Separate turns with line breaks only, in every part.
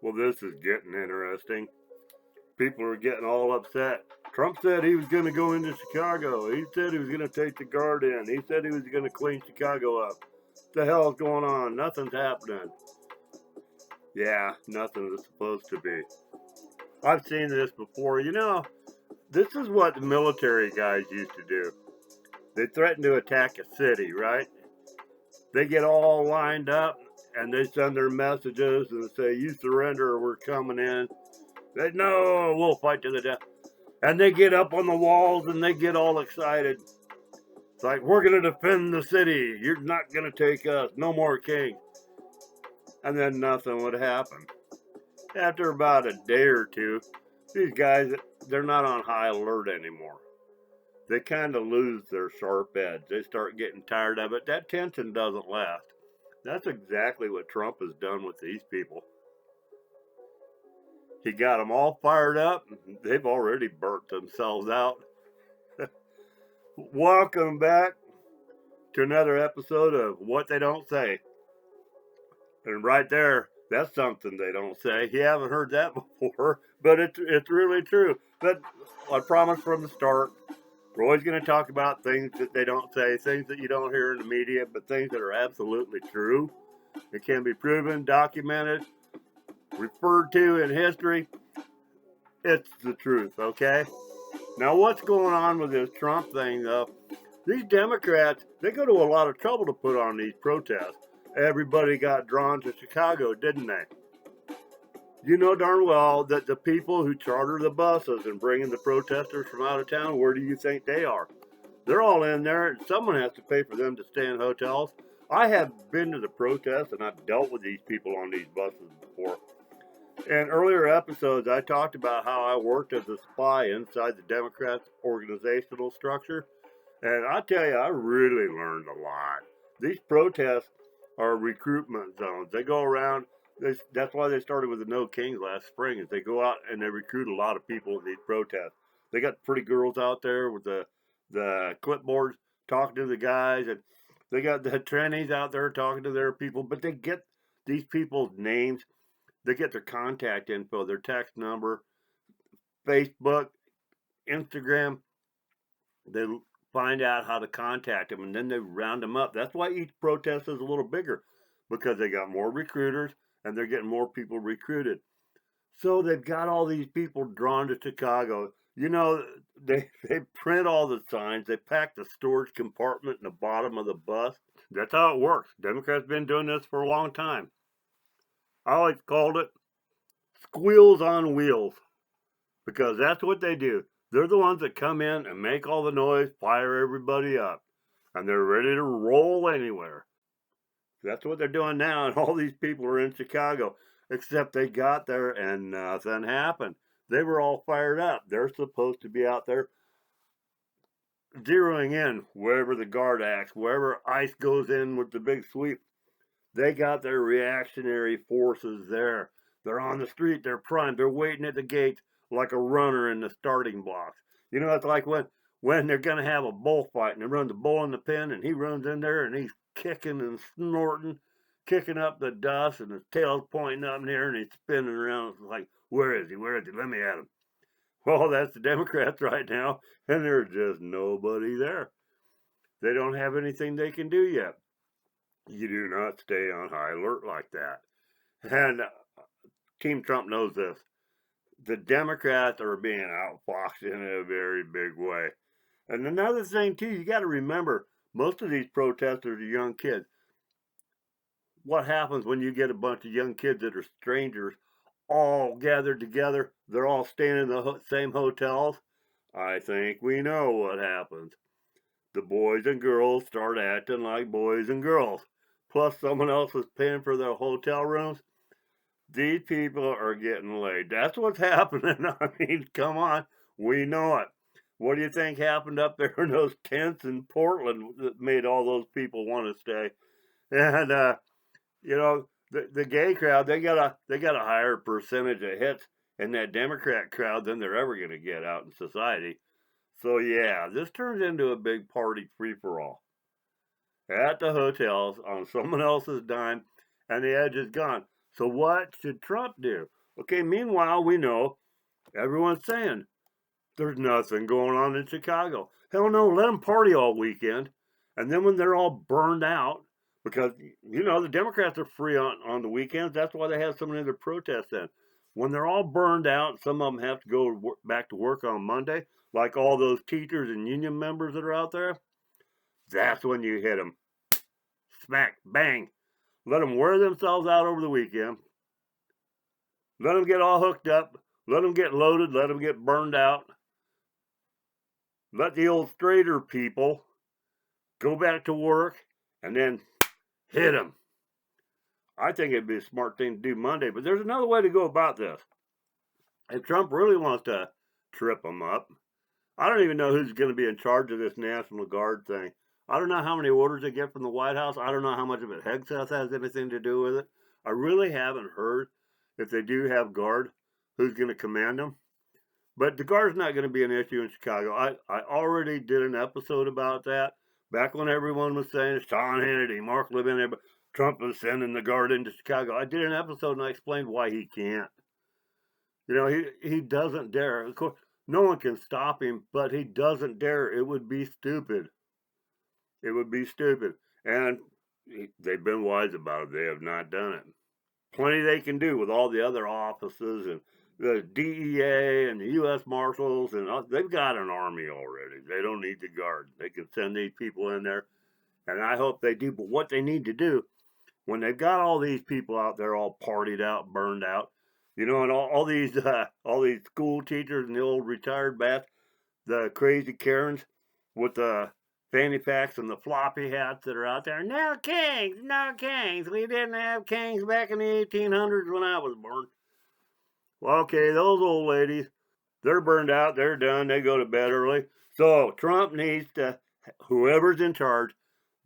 Well, this is getting interesting. People are getting all upset. Trump said he was going to go into Chicago. He said he was going to take the guard in. He said he was going to clean Chicago up. What the hell's going on? Nothing's happening. Yeah, nothing is supposed to be. I've seen this before. This is what the military guys used to do. They threaten to attack a city, right? They get all lined up and they send their messages and say, "You surrender or we're coming in." They, "No, we'll fight to the death." And they get up on the walls and they get all excited. It's like, "We're going to defend the city. You're not going to take us. No more king." And then nothing would happen. After about a day or two, these guys, they're not on high alert anymore. They kind of lose their sharp edge. They start getting tired of it. That tension doesn't last. That's exactly what Trump has done with these people. He got them all fired up. They've already burnt themselves out. Welcome back to another episode of What They Don't Say. And right there, that's something they don't say. You haven't heard that before, but it's really true. But I promised from the start, we're always going to talk about things that they don't say, things that you don't hear in the media, but things that are absolutely true. It can be proven, documented, referred to in history. It's the truth, okay? Now, what's going on with this Trump thing, though? These Democrats, they go to a lot of trouble to put on these protests. Everybody got drawn to Chicago, didn't they? You know darn well that the people who charter the buses and bring in the protesters from out of town, where do you think they are? They're all in there, and someone has to pay for them to stay in hotels. I have been to the protests, and I've dealt with these people on these buses before. In earlier episodes, I talked about how I worked as a spy inside the Democrats' organizational structure. And I tell you, I really learned a lot. These protests are recruitment zones. They go around. That's why they started with the No Kings last spring. Is they go out and they recruit a lot of people in these protests. They got pretty girls out there with the clipboards talking to the guys, and they got the trannies out there talking to their people. But they get these people's names. They get their contact info, their text number, Facebook, Instagram. They find out how to contact them, and then they round them up. That's why each protest is a little bigger, because they got more recruiters and they're getting more people recruited. So they've got all these people drawn to Chicago. They print all the signs. They pack the storage compartment in the bottom of the bus. That's how it works. Democrats been doing this for a long time. I always called it squeals on wheels, because that's what they do. They're the ones that come in and make all the noise, fire everybody up, and they're ready to roll anywhere. That's what they're doing now, and all these people are in Chicago, except they got there and nothing happened. They were all fired up. They're supposed to be out there zeroing in wherever the guard acts, wherever ICE goes in with the big sweep. They got their reactionary forces there. They're on the street. They're primed. They're waiting at the gates like a runner in the starting blocks. It's like when they're going to have a bullfight and they run the bull in the pen and he runs in there and he's kicking and snorting, kicking up the dust and his tail's pointing up in here and he's spinning around. It's like, where is he? Where is he? Let me at him. Well, that's the Democrats right now, and there's just nobody there. They don't have anything they can do yet. You do not stay on high alert like that. And Team Trump knows this. The Democrats are being outfoxed in a very big way. And another thing, too, you got to remember most of these protesters are young kids. What happens when you get a bunch of young kids that are strangers all gathered together? They're all staying in the same hotels. I think we know what happens. The boys and girls start acting like boys and girls. Plus, someone else is paying for their hotel rooms. These people are getting laid. That's what's happening. I mean, come on. We know it. What do you think happened up there in those tents in Portland that made all those people want to stay? And the gay crowd, they got a higher percentage of hits in that Democrat crowd than they're ever going to get out in society. So yeah, this turns into a big party free for all at the hotels on someone else's dime, and the edge is gone. So what should Trump do? Okay, meanwhile, we know everyone's saying there's nothing going on in Chicago. Hell no, let them party all weekend. And then when they're all burned out, because, the Democrats are free on the weekends. That's why they have so many of their protests then. When they're all burned out, some of them have to go back to work on Monday, like all those teachers and union members that are out there. That's when you hit them. Smack, bang. Let them wear themselves out over the weekend. Let them get all hooked up. Let them get loaded. Let them get burned out. Let the old straighter people go back to work and then hit them. I think it'd be a smart thing to do Monday, but there's another way to go about this. If Trump really wants to trip them up, I don't even know who's going to be in charge of this National Guard thing. I don't know how many orders they get from the White House. I don't know how much of it Hegseth has anything to do with it. I really haven't heard if they do have Guard, who's going to command them. But the Guard's not going to be an issue in Chicago. I already did an episode about that back when everyone was saying Sean Hannity, Mark Levin, Trump is sending the Guard into Chicago. I did an episode and I explained why he can't. He doesn't dare. Of course, no one can stop him, but he doesn't dare. It would be stupid. It would be stupid. And they've been wise about it. They have not done it. Plenty they can do with all the other offices and the DEA and the U.S. Marshals, and they've got an army already. They don't need the Guard. They can send these people in there, and I hope they do. But what they need to do, when they've got all these people out there all partied out, burned out, and all these school teachers and the old retired bats, the crazy Karens with the fanny packs and the floppy hats that are out there. No kings, no kings. We didn't have kings back in the 1800s when I was born. Well, okay, those old ladies, they're burned out. They're done. They go to bed early. So Trump needs to, whoever's in charge,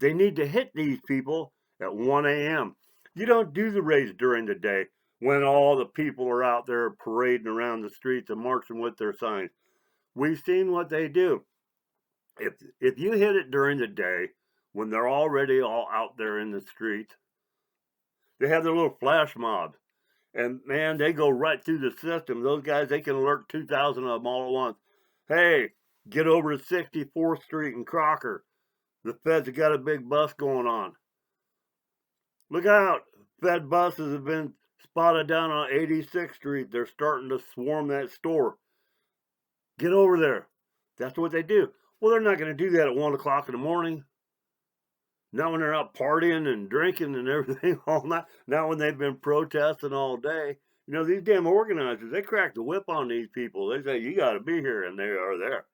they need to hit these people at 1 a.m. You don't do the raids during the day when all the people are out there parading around the streets and marching with their signs. We've seen what they do. If you hit it during the day when they're already all out there in the streets, they have their little flash mobs. And man, they go right through the system. Those guys, they can alert 2,000 of them all at once. Hey, get over to 64th Street in Crocker. The feds have got a big bust going on. Look out. Fed buses have been spotted down on 86th Street. They're starting to swarm that store. Get over there. That's what they do. Well, they're not going to do that at 1 o'clock in the morning. Not when they're out partying and drinking and everything all night. Not when they've been protesting all day. These damn organizers, they crack the whip on these people. They say, you got to be here, and they are there.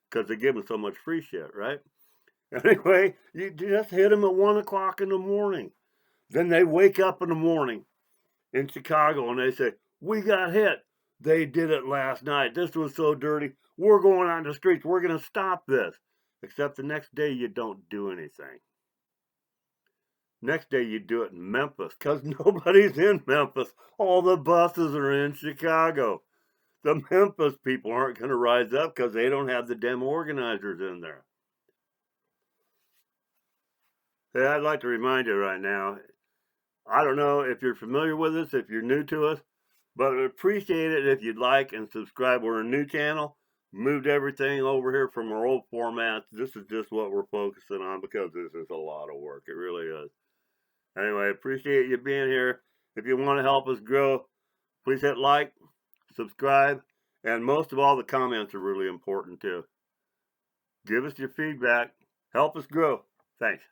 Because they give them so much free shit, right? Anyway, you just hit them at 1 o'clock in the morning. Then they wake up in the morning in Chicago, and they say, we got hit. They did it last night. This was so dirty. We're going on the streets. We're going to stop this. Except the next day, you don't do anything. Next day you do it in Memphis because nobody's in Memphis. All the buses are in Chicago. The Memphis people aren't going to rise up because they don't have the damn organizers in there. Hey, I'd like to remind you right now, I don't know if you're familiar with us, if you're new to us, but I'd appreciate it if you'd like and subscribe. We're a new channel. Moved everything over here from our old formats. This is just what we're focusing on because this is a lot of work. It really is. Anyway, appreciate you being here. If you want to help us grow, please hit like, subscribe, and most of all, the comments are really important too. Give us your feedback. Help us grow. Thanks.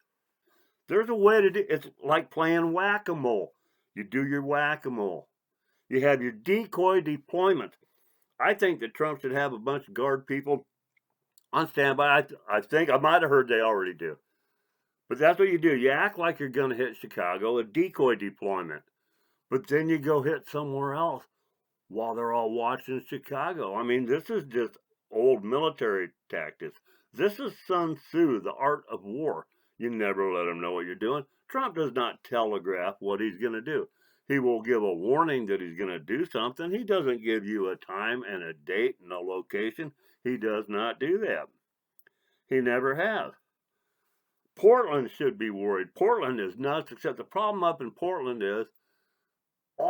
There's a way to do it. It's like playing whack-a-mole. You do your whack-a-mole. You have your decoy deployment. I think that Trump should have a bunch of Guard people on standby. I think I might have heard they already do. But that's what you do. You act like you're going to hit Chicago, a decoy deployment. But then you go hit somewhere else while they're all watching Chicago. I mean, this is just old military tactics. This is Sun Tzu, the art of war. You never let them know what you're doing. Trump does not telegraph what he's going to do. He will give a warning that he's going to do something. He doesn't give you a time and a date and a location. He does not do that. He never has. Portland should be worried. Portland is nuts, except the problem up in Portland is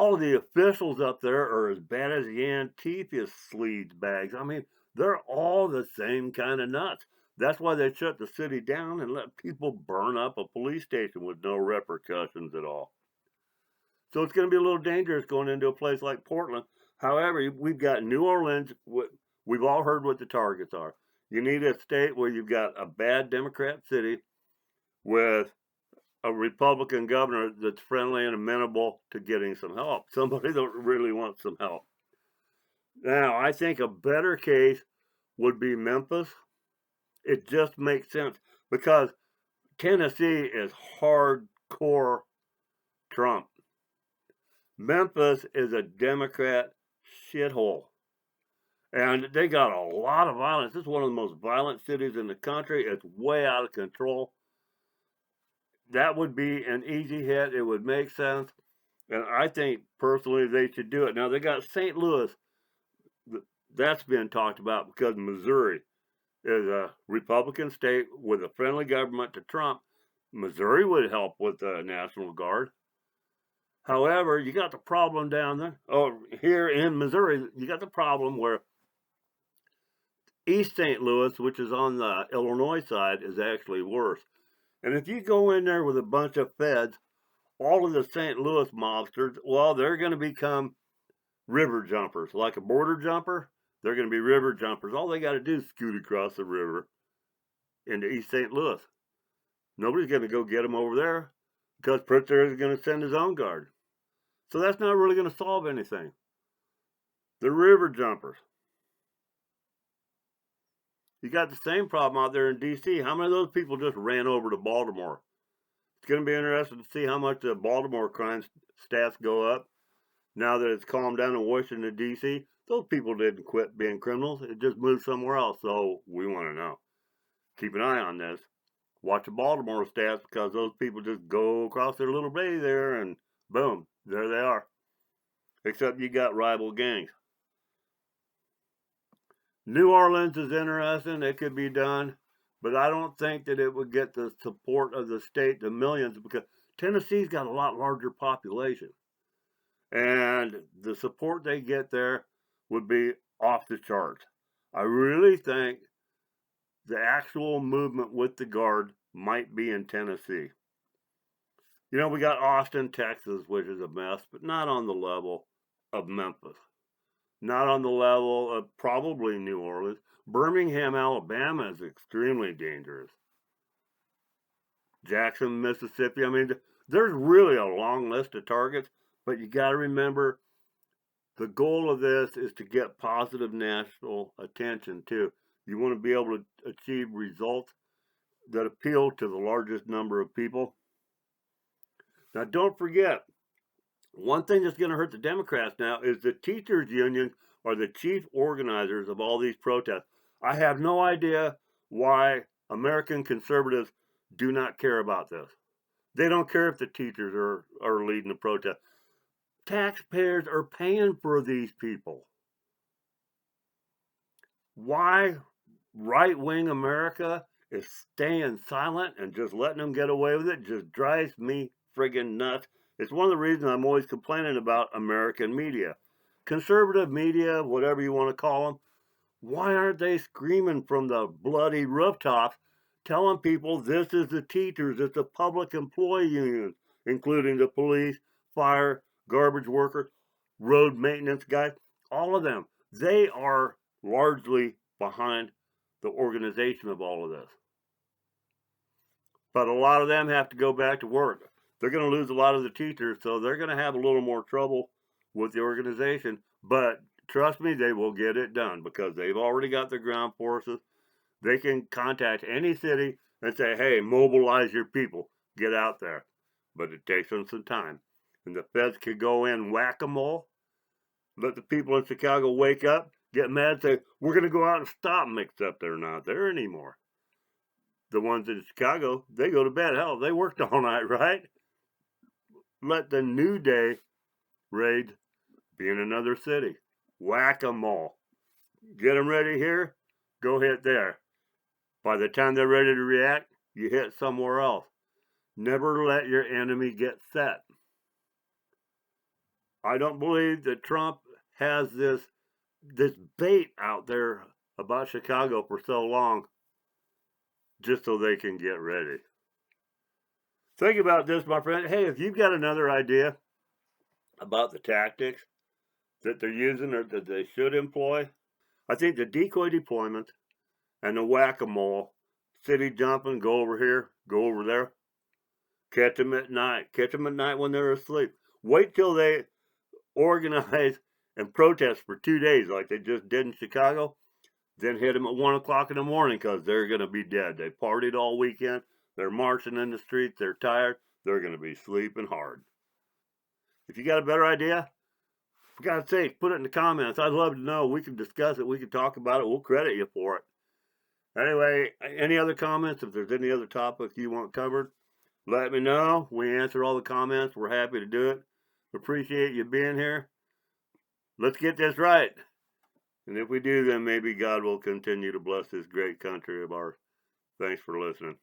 all of the officials up there are as bad as the Antifa sleaze bags. I mean, they're all the same kind of nuts. That's why they shut the city down and let people burn up a police station with no repercussions at all. So it's going to be a little dangerous going into a place like Portland. However, we've got New Orleans. We've all heard what the targets are. You need a state where you've got a bad Democrat city with a Republican governor that's friendly and amenable to getting some help. Somebody that really wants some help. Now, I think a better case would be Memphis. It just makes sense because Tennessee is hardcore Trump. Memphis is a Democrat shithole. And they got a lot of violence. This is one of the most violent cities in the country. It's way out of control. That would be an easy hit. It would make sense. And I think personally they should do it. Now they got St. Louis. That's been talked about because Missouri is a Republican state with a friendly government to Trump. Missouri would help with the National Guard. However, you got the problem down there. Oh, here in Missouri, you got the problem where East St. Louis, which is on the Illinois side, is actually worse. And if you go in there with a bunch of feds, all of the St. Louis mobsters, well, they're going to become river jumpers. Like a border jumper, they're going to be river jumpers. All they got to do is scoot across the river into East St. Louis. Nobody's going to go get them over there because Pritzker is going to send his own guard. So that's not really going to solve anything. The river jumpers. You got the same problem out there in D.C. How many of those people just ran over to Baltimore? It's going to be interesting to see how much the Baltimore crime stats go up now that it's calmed down in Washington, D.C. Those people didn't quit being criminals. It just moved somewhere else. So we want to know. Keep an eye on this. Watch the Baltimore stats because those people just go across their little bay there and boom, there they are. Except you got rival gangs. New Orleans is interesting. It could be done. But I don't think that it would get the support of the state, the millions, because Tennessee's got a lot larger population. And the support they get there would be off the charts. I really think the actual movement with the Guard might be in Tennessee. You know, we got Austin, Texas, which is a mess, but not on the level of Memphis. Not on the level of probably New Orleans. Birmingham, Alabama is extremely dangerous. Jackson, Mississippi. I mean, there's really a long list of targets, but you got to remember the goal of this is to get positive national attention too. You want to be able to achieve results that appeal to the largest number of people. Now, don't forget, one thing that's going to hurt the Democrats now is the teachers' union are the chief organizers of all these protests. I have no idea why American conservatives do not care about this. They don't care if the teachers are leading the protest. Taxpayers are paying for these people. Why right-wing America is staying silent and just letting them get away with it just drives me friggin' nuts. It's one of the reasons I'm always complaining about American media. Conservative media, whatever you want to call them, why aren't they screaming from the bloody rooftops, telling people this is the teachers, it's the public employee unions, including the police, fire, garbage workers, road maintenance guys, all of them. They are largely behind the organization of all of this. But a lot of them have to go back to work. They're going to lose a lot of the teachers, so they're going to have a little more trouble with the organization. But trust me, they will get it done because they've already got their ground forces. They can contact any city and say, hey, mobilize your people. Get out there. But it takes them some time. And the feds could go in whack-a-mole, let the people in Chicago wake up, get mad, say, we're going to go out and stop them, except they're not there anymore. The ones in Chicago, they go to bed. Hell, they worked all night, right? Let the New Day raid be in another city. Whack-a-mole. Get them ready here, go hit there. By the time they're ready to react, you hit somewhere else. Never let your enemy get set. I don't believe that Trump has this bait out there about Chicago for so long just so they can get ready. Think about this, my friend. Hey, if you've got another idea about the tactics that they're using or that they should employ, I think the decoy deployment and the whack-a-mole, city jumping, go over here, go over there, catch them at night, catch them at night when they're asleep. Wait till they organize and protest for 2 days like they just did in Chicago, then hit them at 1 o'clock in the morning because they're going to be dead. They partied all weekend. They're marching in the streets. They're tired. They're going to be sleeping hard. If you got a better idea, for God's sake, put it in the comments. I'd love to know. We can discuss it. We can talk about it. We'll credit you for it. Anyway, any other comments? If there's any other topics you want covered, let me know. We answer all the comments. We're happy to do it. Appreciate you being here. Let's get this right. And if we do, then maybe God will continue to bless this great country of ours. Thanks for listening.